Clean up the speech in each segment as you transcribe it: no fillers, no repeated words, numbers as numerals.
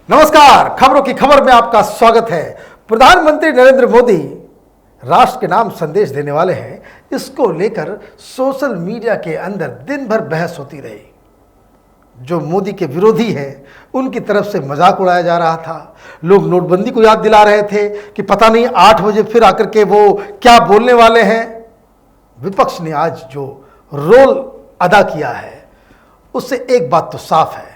नमस्कार, खबरों की खबर में आपका स्वागत है। प्रधानमंत्री नरेंद्र मोदी राष्ट्र के नाम संदेश देने वाले हैं। इसको लेकर सोशल मीडिया के अंदर दिन भर बहस होती रही। जो मोदी के विरोधी हैं उनकी तरफ से मजाक उड़ाया जा रहा था। लोग नोटबंदी को याद दिला रहे थे कि पता नहीं 8 बजे फिर आकर के वो क्या बोलने वाले हैं। विपक्ष ने आज जो रोल अदा किया है उससे एक बात तो साफ है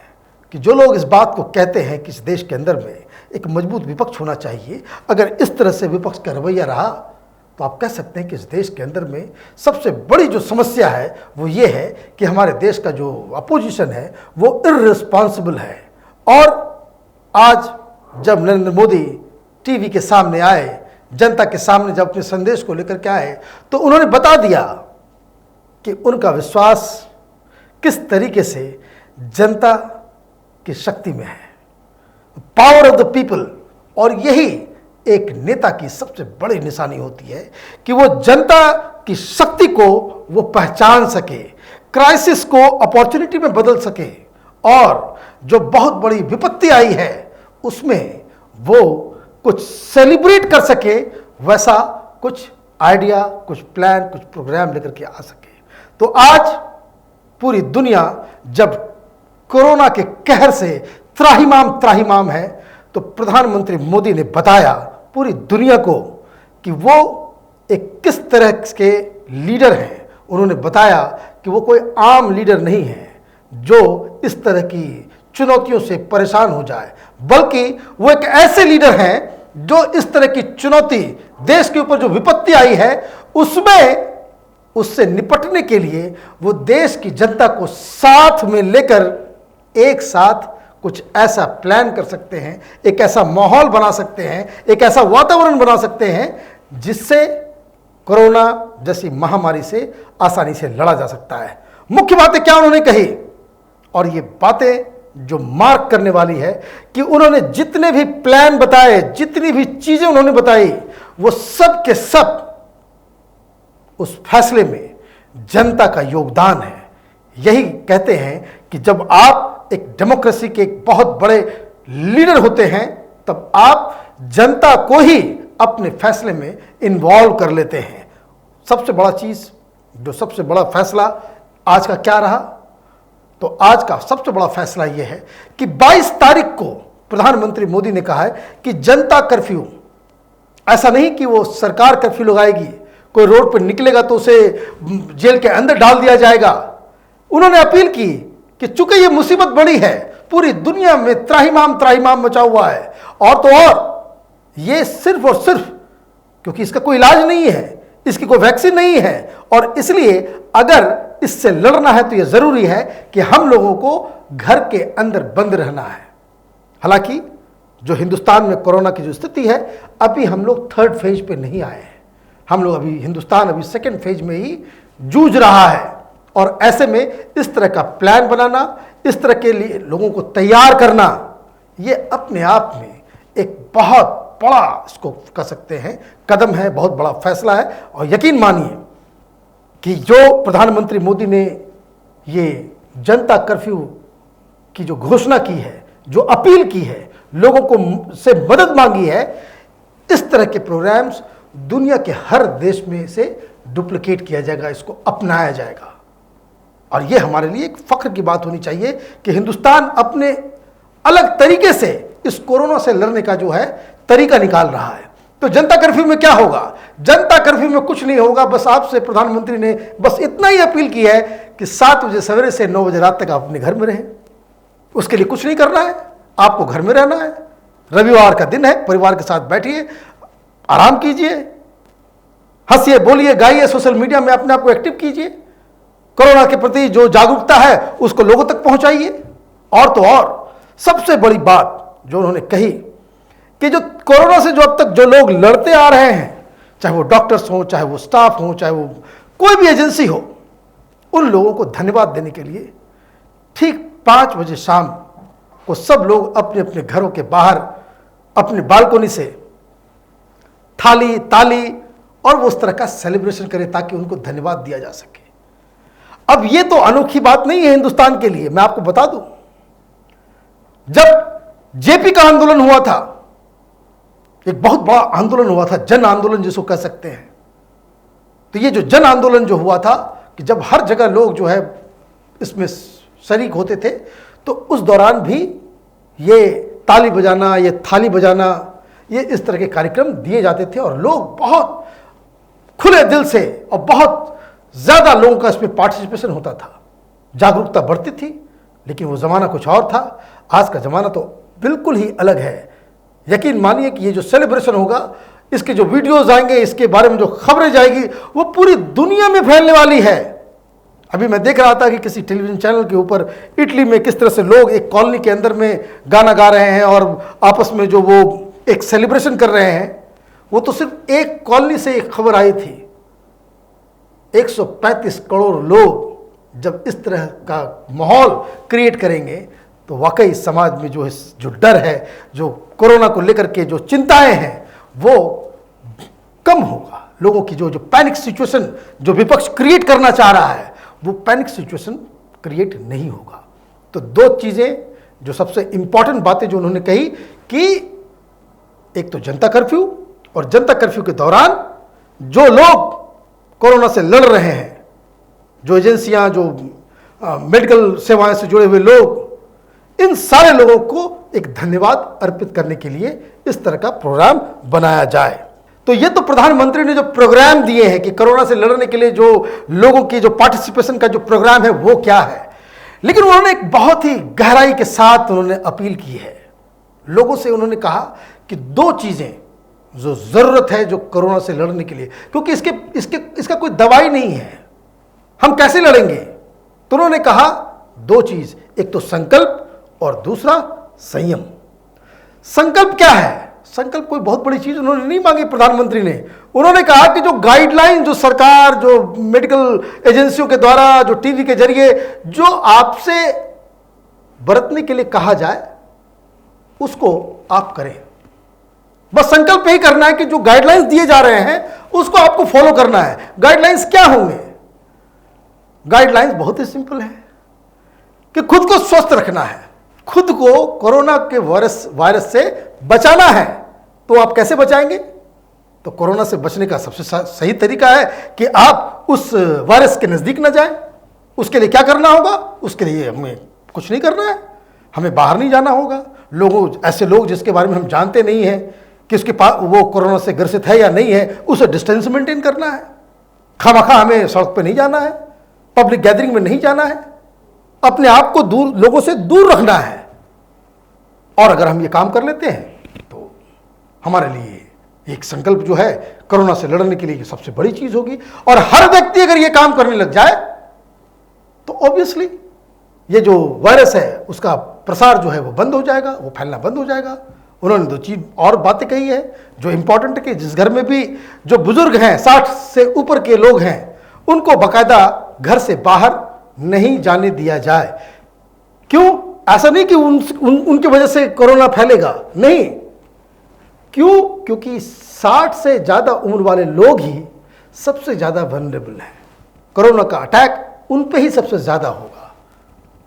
कि जो लोग इस बात को कहते हैं कि इस देश के अंदर में एक मजबूत विपक्ष होना चाहिए, अगर इस तरह से विपक्ष का रवैया रहा तो आप कह सकते हैं कि इस देश के अंदर में सबसे बड़ी जो समस्या है वो ये है कि हमारे देश का जो अपोजिशन है वो इर्रिस्पॉन्सिबल है। और आज जब नरेंद्र मोदी टीवी के सामने आए, जनता के सामने जब अपने संदेश को लेकर के आए, तो उन्होंने बता दिया कि उनका विश्वास किस तरीके से जनता की शक्ति में है, पावर ऑफ द पीपल। और यही एक नेता की सबसे बड़ी निशानी होती है कि वो जनता की शक्ति को वो पहचान सके, क्राइसिस को अपॉर्चुनिटी में बदल सके, और जो बहुत बड़ी विपत्ति आई है उसमें वो कुछ सेलिब्रेट कर सके, वैसा कुछ आइडिया, कुछ प्लान, कुछ प्रोग्राम लेकर के आ सके। तो आज पूरी दुनिया जब कोरोना के कहर से त्राहिमाम है, तो प्रधानमंत्री मोदी ने बताया पूरी दुनिया को कि वो एक किस तरह के लीडर हैं। उन्होंने बताया कि वो कोई आम लीडर नहीं है जो इस तरह की चुनौतियों से परेशान हो जाए, बल्कि वो एक ऐसे लीडर हैं जो इस तरह की चुनौती, देश के ऊपर जो विपत्ति आई है उससे निपटने के लिए वो देश की जनता को साथ में लेकर एक साथ कुछ ऐसा प्लान कर सकते हैं, एक ऐसा माहौल बना सकते हैं, एक ऐसा वातावरण बना सकते हैं जिससे कोरोना जैसी महामारी से आसानी से लड़ा जा सकता है। मुख्य बातें क्या उन्होंने कही, और ये बातें जो मार्क करने वाली है कि उन्होंने जितने भी प्लान बताए, जितनी भी चीजें उन्होंने बताई, वो सब के सब उस फैसले में जनता का योगदान है। यही कहते हैं कि जब आप एक डेमोक्रेसी के एक बहुत बड़े लीडर होते हैं तब आप जनता को ही अपने फैसले में इन्वॉल्व कर लेते हैं। सबसे बड़ा चीज, जो सबसे बड़ा फैसला आज का क्या रहा, तो आज का सबसे बड़ा फैसला यह है कि 22 तारीख को प्रधानमंत्री मोदी ने कहा है कि जनता कर्फ्यू, ऐसा नहीं कि वो सरकार कर्फ्यू लगाएगी, कोई रोड पर निकलेगा तो उसे जेल के अंदर डाल दिया जाएगा। उन्होंने अपील की कि चूंकि ये मुसीबत बड़ी है, पूरी दुनिया में त्राहिमाम मचा हुआ है, और तो और ये सिर्फ और सिर्फ क्योंकि इसका कोई इलाज नहीं है, इसकी कोई वैक्सीन नहीं है, और इसलिए अगर इससे लड़ना है तो यह जरूरी है कि हम लोगों को घर के अंदर बंद रहना है। हालांकि जो हिंदुस्तान में कोरोना की जो स्थिति है, अभी हम लोग 3rd फेज पे नहीं आए हैं। हम लोग हिंदुस्तान अभी 2nd फेज में ही जूझ रहा है, और ऐसे में इस तरह का प्लान बनाना, इस तरह के लिए लोगों को तैयार करना, ये अपने आप में एक बहुत बड़ा, इसको कह सकते हैं, कदम है, बहुत बड़ा फैसला है। और यकीन मानिए कि जो प्रधानमंत्री मोदी ने ये जनता कर्फ्यू की जो घोषणा की है, जो अपील की है, लोगों को से मदद मांगी है, इस तरह के प्रोग्राम्स दुनिया के हर देश में से डुप्लीकेट किया जाएगा, इसको अपनाया जाएगा। और ये हमारे लिए एक फख्र की बात होनी चाहिए कि हिंदुस्तान अपने अलग तरीके से इस कोरोना से लड़ने का जो है तरीका निकाल रहा है। तो जनता कर्फ्यू में क्या होगा? जनता कर्फ्यू में कुछ नहीं होगा। बस आपसे प्रधानमंत्री ने बस इतना ही अपील की है कि 7 बजे सवेरे से 9 बजे रात तक आप अपने घर में रहें। उसके लिए कुछ नहीं करना है, आपको घर में रहना है। रविवार का दिन है, परिवार के साथ बैठिए, आराम कीजिए, हंसिए, बोलिए, गाइए, सोशल मीडिया में अपने आप को एक्टिव कीजिए, कोरोना के प्रति जो जागरूकता है उसको लोगों तक पहुंचाइए। और तो और सबसे बड़ी बात जो उन्होंने कही कि जो कोरोना से जो अब तक जो लोग लड़ते आ रहे हैं, चाहे वो डॉक्टर्स हो, चाहे वो स्टाफ हो, चाहे वो कोई भी एजेंसी हो, उन लोगों को धन्यवाद देने के लिए ठीक 5 बजे शाम को सब लोग अपने अपने घरों के बाहर अपनी बालकोनी से थाली, ताली और वो उस तरह का सेलिब्रेशन करें ताकि उनको धन्यवाद दिया जा सके। अब ये तो अनोखी बात नहीं है हिंदुस्तान के लिए। मैं आपको बता दूं, जब जेपी का आंदोलन हुआ था, एक बहुत बड़ा आंदोलन हुआ था, जन आंदोलन जिसको कह सकते हैं। तो ये जो जन आंदोलन जो हुआ था कि जब हर जगह लोग जो है इसमें शरीक होते थे, तो उस दौरान भी ये ताली बजाना, ये थाली बजाना, ये इस तरह के कार्यक्रम दिए जाते थे और लोग बहुत खुले दिल से और बहुत ज़्यादा लोगों का इसमें पार्टिसिपेशन होता था, जागरूकता बढ़ती थी। लेकिन वो ज़माना कुछ और था, आज का ज़माना तो बिल्कुल ही अलग है। यकीन मानिए कि ये जो सेलिब्रेशन होगा, इसके जो वीडियोज़ आएंगे, इसके बारे में जो खबरें जाएगी, वो पूरी दुनिया में फैलने वाली है। अभी मैं देख रहा था कि किसी टेलीविज़न चैनल के ऊपर इटली में किस तरह से लोग एक कॉलोनी के अंदर में गाना गा रहे हैं और आपस में जो वो एक सेलिब्रेशन कर रहे हैं। वो तो सिर्फ एक कॉलोनी से एक खबर आई थी। 135 करोड़ लोग जब इस तरह का माहौल क्रिएट करेंगे तो वाकई समाज में जो डर है, जो कोरोना को लेकर के जो चिंताएं हैं, वो कम होगा। लोगों की जो पैनिक सिचुएशन जो विपक्ष क्रिएट करना चाह रहा है, वो पैनिक सिचुएशन क्रिएट नहीं होगा। तो दो चीज़ें जो सबसे इंपॉर्टेंट बातें जो उन्होंने कही कि एक तो जनता कर्फ्यू, और जनता कर्फ्यू के दौरान जो लोग कोरोना से लड़ रहे हैं, जो एजेंसियां, जो मेडिकल सेवाएं से जुड़े हुए लोग, इन सारे लोगों को एक धन्यवाद अर्पित करने के लिए इस तरह का प्रोग्राम बनाया जाए। तो ये तो प्रधानमंत्री ने जो प्रोग्राम दिए हैं कि कोरोना से लड़ने के लिए जो लोगों की जो पार्टिसिपेशन का जो प्रोग्राम है वो क्या है। लेकिन उन्होंने एक बहुत ही गहराई के साथ उन्होंने अपील की है लोगों से। उन्होंने कहा कि दो चीजें जो जरूरत है जो कोरोना से लड़ने के लिए, क्योंकि इसका कोई दवाई नहीं है, हम कैसे लड़ेंगे। तो उन्होंने कहा दो चीज, एक तो संकल्प और दूसरा संयम। संकल्प क्या है? संकल्प कोई बहुत बड़ी चीज उन्होंने नहीं मांगी प्रधानमंत्री ने। उन्होंने कहा कि जो गाइडलाइन जो सरकार, जो मेडिकल एजेंसियों के द्वारा, जो टीवी के जरिए जो आपसे बरतने के लिए कहा जाए उसको आप करें। बस संकल्प यही करना है कि जो गाइडलाइंस दिए जा रहे हैं उसको आपको फॉलो करना है। गाइडलाइंस क्या होंगे? गाइडलाइंस बहुत ही सिंपल है कि खुद को स्वस्थ रखना है, खुद को कोरोना के वायरस से बचाना है। तो आप कैसे बचाएंगे? तो कोरोना से बचने का सबसे सही तरीका है कि आप उस वायरस के नजदीक न जाएं। उसके लिए क्या करना होगा? उसके लिए हमें कुछ नहीं करना है, हमें बाहर नहीं जाना होगा। ऐसे लोग जिसके बारे में हम जानते नहीं हैं कि उसके पास वो कोरोना से ग्रसित है या नहीं है, उसे डिस्टेंस मेंटेन करना है। खामखा हमें सड़क पे नहीं जाना है, पब्लिक गैदरिंग में नहीं जाना है, अपने आप को लोगों से दूर रखना है। और अगर हम ये काम कर लेते हैं तो हमारे लिए एक संकल्प जो है कोरोना से लड़ने के लिए सबसे बड़ी चीज होगी। और हर व्यक्ति अगर ये काम करने लग जाए तो ऑब्वियसली ये जो वायरस है उसका प्रसार जो है वो बंद हो जाएगा, वो फैलना बंद हो जाएगा। उन्होंने दो चीज और बातें कही है जो इंपॉर्टेंट है कि जिस घर में भी जो बुजुर्ग हैं, 60 से ऊपर के लोग हैं, उनको बाकायदा घर से बाहर नहीं जाने दिया जाए। क्यों? ऐसा नहीं कि उनकी वजह से कोरोना फैलेगा, नहीं। क्यों? क्योंकि 60 से ज्यादा उम्र वाले लोग ही सबसे ज्यादा वल्नरेबल हैं। कोरोना का अटैक उन पे ही सबसे ज्यादा होगा।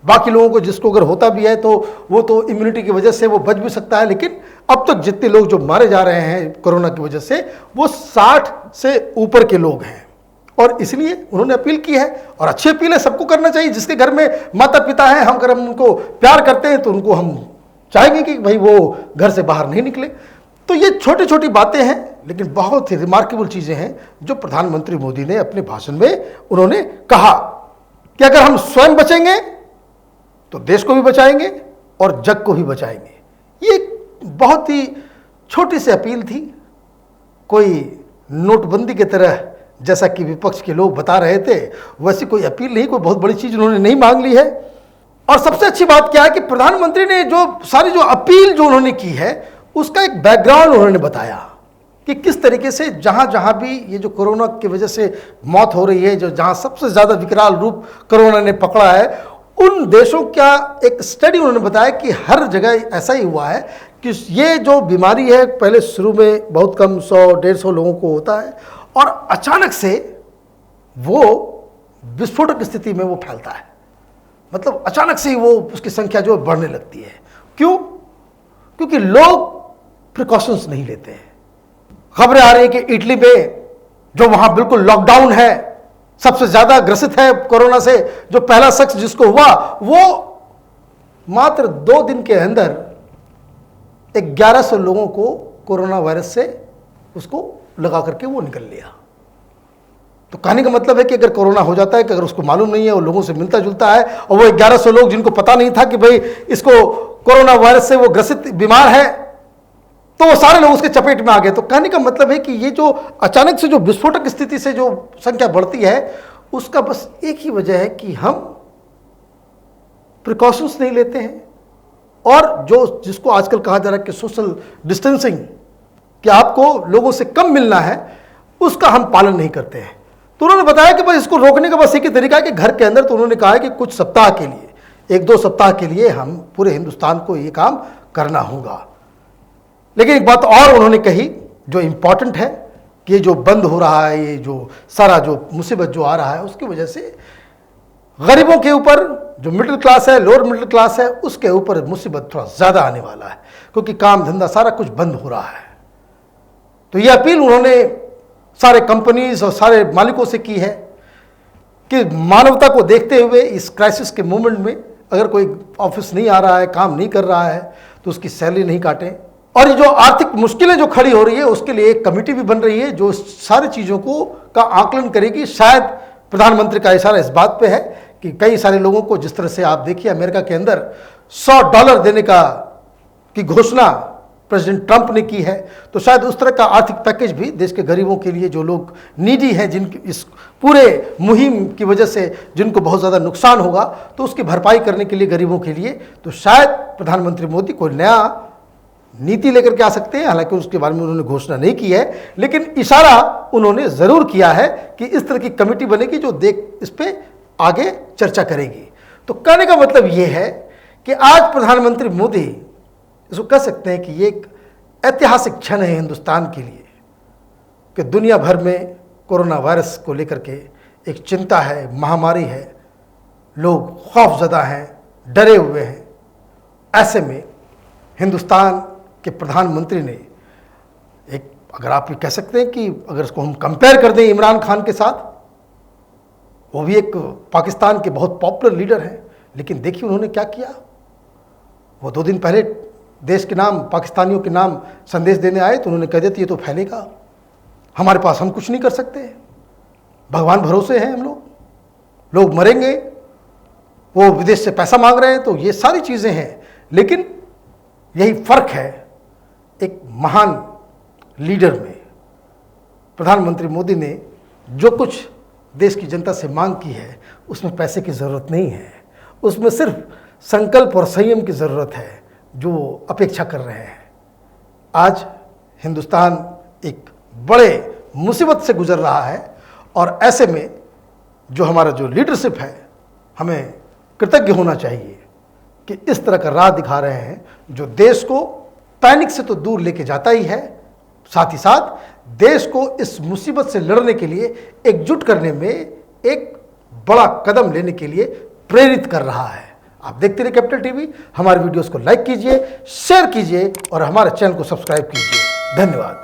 बाकी लोगों को जिसको अगर होता भी है तो वो तो इम्यूनिटी की वजह से वो बच भी सकता है। लेकिन अब तक जितने लोग जो मारे जा रहे हैं कोरोना की वजह से वो 60 से ऊपर के लोग हैं। और इसलिए उन्होंने अपील की है, और अच्छी अपील है, सबको करना चाहिए। जिसके घर में माता पिता हैं, हम अगर हम उनको प्यार करते हैं तो उनको हम चाहेंगे कि भाई वो घर से बाहर नहीं निकले। तो ये छोटी छोटी बातें हैं लेकिन बहुत ही रिमार्केबल चीज़ें हैं जो प्रधानमंत्री मोदी ने अपने भाषण में उन्होंने कहा कि अगर हम स्वयं बचेंगे तो देश को भी बचाएंगे और जग को भी बचाएंगे। ये बहुत ही छोटी सी अपील थी, कोई नोटबंदी की तरह जैसा कि विपक्ष के लोग बता रहे थे वैसी कोई अपील नहीं, कोई बहुत बड़ी चीज उन्होंने नहीं मांग ली है। और सबसे अच्छी बात क्या है कि प्रधानमंत्री ने जो सारी जो अपील जो उन्होंने की है उसका एक बैकग्राउंड उन्होंने बताया कि किस तरीके से जहां जहां भी ये जो कोरोना की वजह से मौत हो रही है, जो जहां सबसे ज्यादा विकराल रूप कोरोना ने पकड़ा है, उन देशों का एक स्टडी उन्होंने बताया कि हर जगह ऐसा ही हुआ है कि ये जो बीमारी है पहले शुरू में बहुत कम 100-150 लोगों को होता है और अचानक से वो विस्फोटक स्थिति में वो फैलता है। मतलब अचानक से ही वो उसकी संख्या जो बढ़ने लगती है। क्यों? क्योंकि लोग प्रिकॉशंस नहीं लेते हैं। खबरें आ रही हैं कि इटली में जो वहां बिल्कुल लॉकडाउन है, सबसे ज्यादा ग्रसित है कोरोना से, जो पहला शख्स जिसको हुआ वो मात्र 2 दिन के अंदर 1100 लोगों को कोरोना वायरस से उसको लगा करके वो निकल लिया। तो कहने का मतलब है कि अगर कोरोना हो जाता है कि अगर उसको मालूम नहीं है, वो लोगों से मिलता जुलता है, और वो 1100 लोग जिनको पता नहीं था कि भाई इसको कोरोना वायरस से वो ग्रसित बीमार है, तो वो सारे लोग उसके चपेट में आ गए। तो कहने का मतलब है कि ये जो अचानक से जो विस्फोटक स्थिति से जो संख्या बढ़ती है, उसका बस एक ही वजह है कि हम प्रिकॉशंस नहीं लेते हैं, और जो जिसको आजकल कहा जा रहा है कि सोशल डिस्टेंसिंग, कि आपको लोगों से कम मिलना है, उसका हम पालन नहीं करते हैं। तो उन्होंने बताया कि बस इसको रोकने का बस एक ही तरीका है कि घर के अंदर, तो उन्होंने कहा है कि कुछ सप्ताह के लिए, 1-2 सप्ताह के लिए हम पूरे हिंदुस्तान को ये काम करना होगा। लेकिन एक बात और उन्होंने कही जो इंपॉर्टेंट है कि ये जो बंद हो रहा है, ये जो सारा जो मुसीबत जो आ रहा है, उसकी वजह से गरीबों के ऊपर, जो मिडिल क्लास है, लोअर मिडिल क्लास है, उसके ऊपर मुसीबत थोड़ा ज़्यादा आने वाला है, क्योंकि काम धंधा सारा कुछ बंद हो रहा है। तो ये अपील उन्होंने सारे कंपनीज और सारे मालिकों से की है कि मानवता को देखते हुए इस क्राइसिस के मोमेंट में अगर कोई ऑफिस नहीं आ रहा है, काम नहीं कर रहा है, तो उसकी सैलरी नहीं काटें। और ये जो आर्थिक मुश्किलें जो खड़ी हो रही है, उसके लिए एक कमेटी भी बन रही है जो सारी चीज़ों को का आकलन करेगी। शायद प्रधानमंत्री का इशारा इस बात पे है कि कई सारे लोगों को, जिस तरह से आप देखिए अमेरिका के अंदर $100 देने की घोषणा प्रेसिडेंट ट्रंप ने की है, तो शायद उस तरह का आर्थिक पैकेज भी देश के गरीबों के लिए, जो लोग नीडी हैं, जिनकी इस पूरे मुहिम की वजह से जिनको बहुत ज़्यादा नुकसान होगा, तो उसकी भरपाई करने के लिए गरीबों के लिए, तो शायद प्रधानमंत्री मोदी कोई नया नीति लेकर के आ सकते हैं। हालांकि उसके बारे में उन्होंने घोषणा नहीं की है, लेकिन इशारा उन्होंने ज़रूर किया है कि इस तरह की कमेटी बनेगी जो इस पर आगे चर्चा करेगी। तो कहने का मतलब ये है कि आज प्रधानमंत्री मोदी, इसको कह सकते हैं कि ये एक ऐतिहासिक क्षण है हिंदुस्तान के लिए, कि दुनिया भर में कोरोना वायरस को लेकर के एक चिंता है, महामारी है, लोग खौफजदा हैं, डरे हुए हैं। ऐसे में हिंदुस्तान के प्रधानमंत्री ने एक, अगर आप ये कह सकते हैं कि अगर इसको हम कंपेयर कर दें इमरान खान के साथ, वो भी एक पाकिस्तान के बहुत पॉपुलर लीडर हैं, लेकिन देखिए उन्होंने क्या किया। वो 2 दिन पहले देश के नाम, पाकिस्तानियों के नाम संदेश देने आए, तो उन्होंने कह दिया ये तो फैलेगा, हमारे पास हम कुछ नहीं कर सकते, भगवान भरोसे हैं हम लोग मरेंगे, वो विदेश से पैसा मांग रहे हैं। तो ये सारी चीज़ें हैं, लेकिन यही फ़र्क है एक महान लीडर में। प्रधानमंत्री मोदी ने जो कुछ देश की जनता से मांग की है, उसमें पैसे की ज़रूरत नहीं है, उसमें सिर्फ संकल्प और संयम की ज़रूरत है जो अपेक्षा कर रहे हैं। आज हिंदुस्तान एक बड़े मुसीबत से गुजर रहा है, और ऐसे में जो हमारा जो लीडरशिप है, हमें कृतज्ञ होना चाहिए कि इस तरह का राह दिखा रहे हैं जो देश को पैनिक से तो दूर लेके जाता ही है, साथ ही साथ देश को इस मुसीबत से लड़ने के लिए एकजुट करने में एक बड़ा कदम लेने के लिए प्रेरित कर रहा है। आप देखते रहिए कैपिटल टीवी, हमारे वीडियोस को लाइक कीजिए, शेयर कीजिए और हमारे चैनल को सब्सक्राइब कीजिए। धन्यवाद।